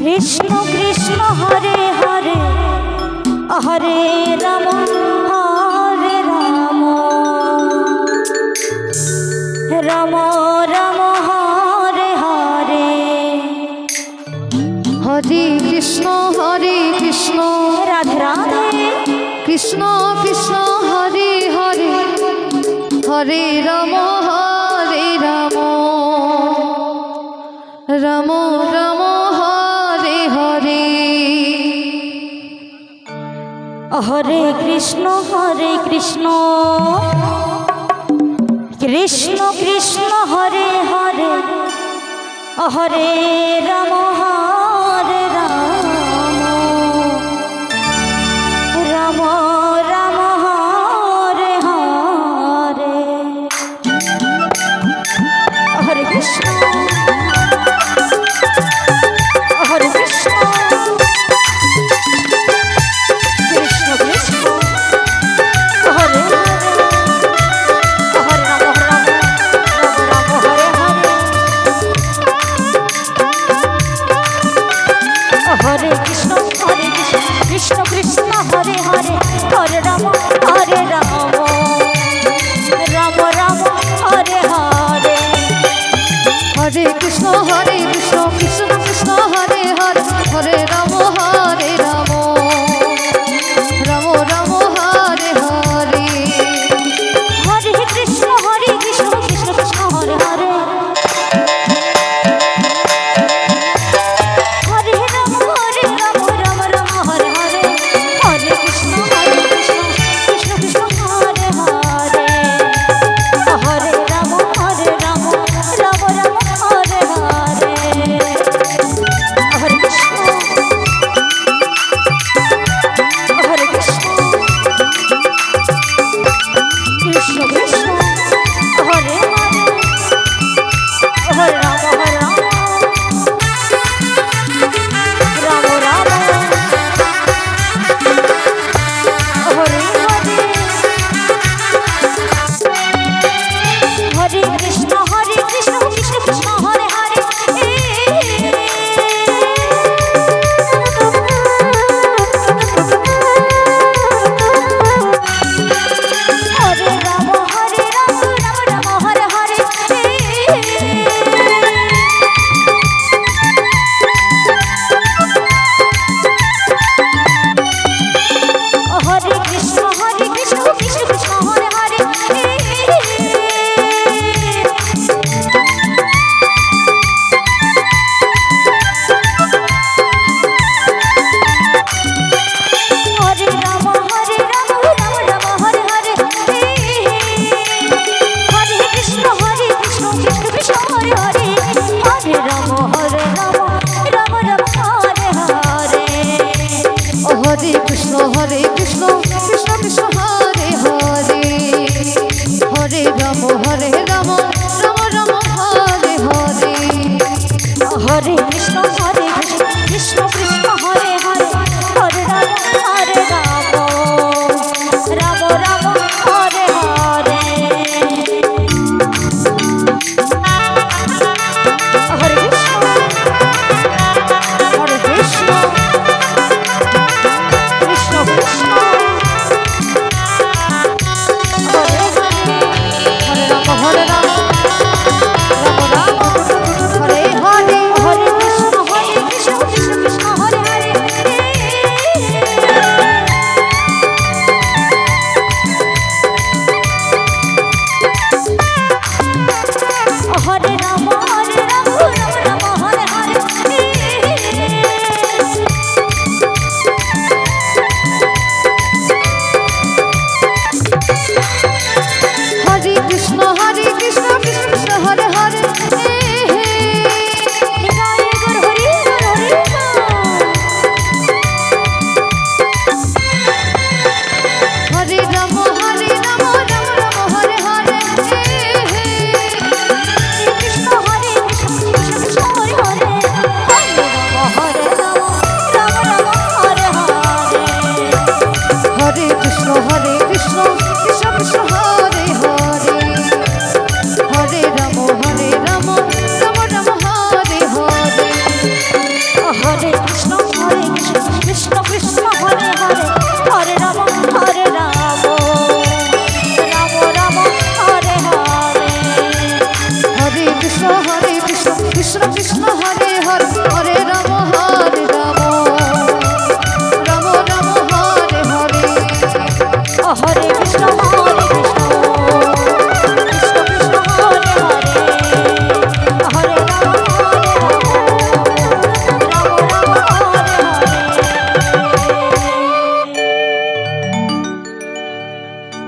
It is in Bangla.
কৃষ্ণ কৃষ্ণ হরে হরে হরে রাম হরে রাম রাম রাম হরে হরে হরে কৃষ্ণ রাধে রাধে কৃষ্ণ কৃষ্ণ হরে হরে হরে রাম রাম রাম হরে হরে হরে কৃষ্ণ কৃষ্ণ কৃষ্ণ হরে হরে হরে রাম হরে রাম রাম রাম হরে হরে হরে কৃষ্ণ হরে কৃষ্ণ কৃষ্ণ কৃষ্ণ হরে হরে হরে রাম রাম হরে হরে হরে কৃষ্ণ কৃষ্ণ কৃষ্ণ হরে হরে হরে রাম রাম রাম হরে হরে হরে কৃষ্ণ কৃষ্ণ কৃষ্ণ হরে হরে হরে রাম রাম রাম হরে হরে হরে কৃষ্ণ কৃষ্ণ কৃষ্ণ হরে হরে হরে রাম রাম রাম হরে হরে হরে কৃষ্ণ কৃষ্ণ কৃষ্ণ হরে হরে হরে রাম রাম রাম হরে হরে হরে কৃষ্ণ হরে কৃষ্ণ কৃষ্ণ কৃষ্ণ হরে হরে হরে রাম রাম রাম হরে হরে হরে কৃষ্ণ কৃষ্ণ কৃষ্ণ হরে হরে হরে রাম রাম হরে হরে হরে কৃষ্ণ কৃষ্ণ কৃষ্ণ হরে হরে হরে রাম রাম হরে হরে হরে কৃষ্ণ কৃষ্ণ কৃষ্ণ হরে হরে হরে রাম রাম হরে হরে হরে কৃষ্ণ কৃষ্ণ কৃষ্ণ হরে হরে হরে রাম রাম রাম হরে হরে হরে কৃষ্ণ কৃষ্ণ কৃষ্ণ হরে হরে হরে রাম রাম রাম হরে হরে হরে কৃষ্ণ কৃষ্ণ কৃষ্ণ হরে হরে রাম রাম রাম হরে হরে হরে কৃষ্ণ কৃষ্ণ কৃষ্ণ হরে হরে